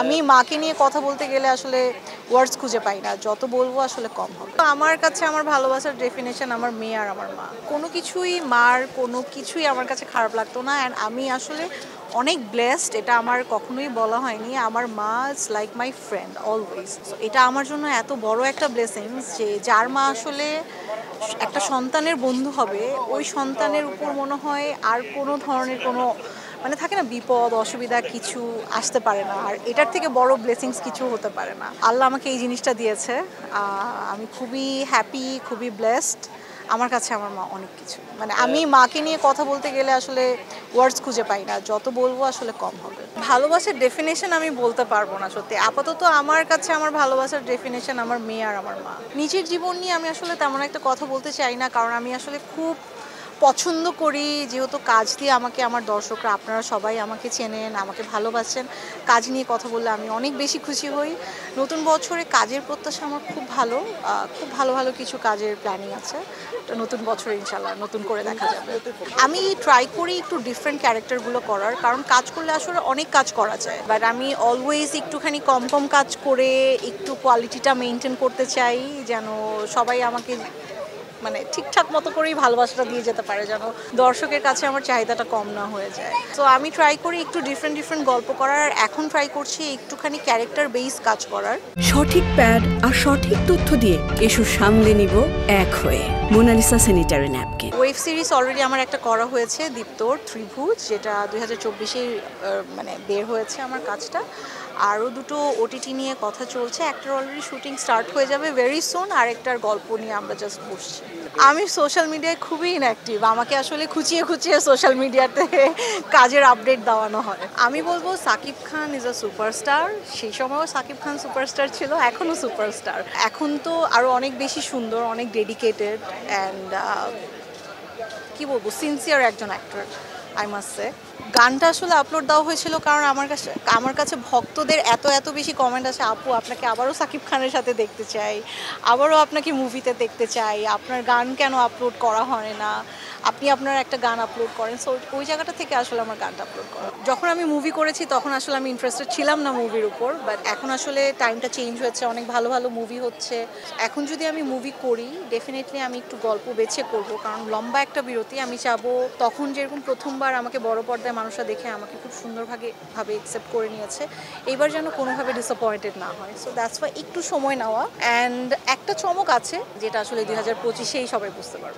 আমি মাকে নিয়ে কথা বলতে গেলে আসলে ওয়ার্ডস খুঁজে পাই না, যত বলবো আসলে কম হবে। আমার কাছে আমার ভালোবাসার ডেফিনেশন আমার মেয়ে আর আমার মা। কোনো কিছুই মার কোনো কিছুই আমার কাছে খারাপ লাগতো না। অ্যান্ড আমি আসলে অনেক ব্লেসড, এটা আমার কখনোই বলা হয়নি। আমার মা is like my friend always. এটা আমার জন্য এত বড় একটা ব্লেসিংস যে যার মা আসলে একটা সন্তানের বন্ধু হবে, ওই সন্তানের উপর মনে হয় আর কোনো ধরনের কোনো মানে থাকে না বিপদ অসুবিধা কিছু আসতে পারে না। আর এটার থেকে বড় ব্লেসিংস কিছু হতে পারে না। আল্লাহ আমাকে এই জিনিসটা দিয়েছে। আমি খুবই হ্যাপি, খুবই ব্লেসড। আমার কাছে আমার মা অনেক কিছু। মানে আমি মাকে নিয়ে কথা বলতে গেলে আসলে ওয়ার্ডস খুঁজে পাই না, যত বলবো আসলে কম হবে। ভালোবাসার ডেফিনেশন আমি বলতে পারবো না সত্যি। আপাতত আমার কাছে আমার ভালোবাসার ডেফিনেশন আমার মেয়ে আর আমার মা। নিজের জীবন নিয়ে আমি আসলে তেমন একটা কথা বলতে চাই না, কারণ আমি আসলে খুব পছন্দ করি, যেহেতু কাজ দিয়ে আমাকে আমার দর্শকরা আপনারা সবাই আমাকে চেনেন, আমাকে ভালোবাসেন। কাজ নিয়ে কথা বললে আমি অনেক বেশি খুশি হই। নতুন বছরে কাজের প্রত্যাশা আমার খুব ভালো। খুব ভালো ভালো কিছু কাজের প্ল্যানিং আছে। তো নতুন বছরে ইনশাল্লাহ নতুন করে দেখা যাবে। আমি ট্রাই করি একটু ডিফারেন্ট ক্যারেক্টারগুলো করার, কারণ কাজ করলে আসলে অনেক কাজ করা যায়। বাট আমি অলওয়েজ একটুখানি কম কম কাজ করে একটু কোয়ালিটিটা মেনটেন করতে চাই, যেন সবাই আমাকে মানে ঠিকঠাক মতো করেই ভালোবাসাটা দিয়ে যেতে পারে, যেন দর্শকের কাছে আমার চাহিদাটা কম না হয়ে যায়। তো আমি ট্রাই করি একটু ডিফারেন্ট গল্প করার। আর এখন ট্রাই করছি একটুখানি ক্যারেক্টার বেস কাজ করার। সঠিক প্যাড আর সঠিক তথ্য দিয়ে এসব সামলে নিব এক হয়ে। Monalisa sanitary napkin. Web series already আমার একটা করা হয়েছে, দীপ্তর ত্রিভুজ, যেটা 2024-এ মানে বের হয়েছে আমার কাজটা। আরও দুটো ওটিটি নিয়ে কথা চলছে। একটার অলরেডি শুটিং স্টার্ট হয়ে যাবে ভেরি সুন, আর একটার গল্প নিয়ে আমরা জাস্ট বসছি। আমি সোশ্যাল মিডিয়ায় খুবই ইনঅ্যাক্টিভ। আমাকে আসলে খুঁচিয়ে খুঁচিয়ে সোশ্যাল মিডিয়াতে কাজের আপডেট দেওয়ানো হয়। আমি বলবো Shakib Khan is a superstar. সেই সময়ও সাকিব খান সুপারস্টার ছিল, এখনও সুপারস্টার। এখন তো আরও অনেক বেশি সুন্দর, অনেক ডেডিকেটেড অ্যান্ড কি বলবো সিনসিয়ার একজন অ্যাক্টর, আই মাস্ট সে। গানটা আসলে আপলোড দেওয়া হয়েছিল কারণ আমার কাছে ভক্তদের এত বেশি কমেন্ট আছে, আপু আপনাকে আবারও সাকিব খানের সাথে দেখতে চাই, আবারও আপনাকে মুভিতে দেখতে চাই, আপনার গান কেন আপলোড করা হয় না, আপনি আপনার একটা গান আপলোড করেন। সো ওই জায়গাটা থেকে আসলে আমার গানটা আপলোড করা। যখন আমি মুভি করেছি তখন আসলে আমি ইন্টারেস্টেড ছিলাম না মুভির উপর, বাট এখন আসলে টাইমটা চেঞ্জ হয়েছে, অনেক ভালো ভালো মুভি হচ্ছে। এখন যদি আমি মুভি করি ডেফিনেটলি আমি একটু গল্প বেছে করব, কারণ লম্বা একটা বিরতি। আমি চাবো তখন যেরকম প্রথমবার আমাকে বড় পর্দায় মানুষরা দেখে আমাকে খুব সুন্দরভাবে অ্যাকসেপ্ট করে নিয়েছে, এইবার যেন কোনোভাবে ডিসঅ্যাপয়েন্টেড না হয়। সো দ্যাটস ওয়াই একটু সময় নেওয়া। অ্যান্ড একটা চমক আছে যেটা আসলে 2025-এই সবাই বুঝতে পারবে।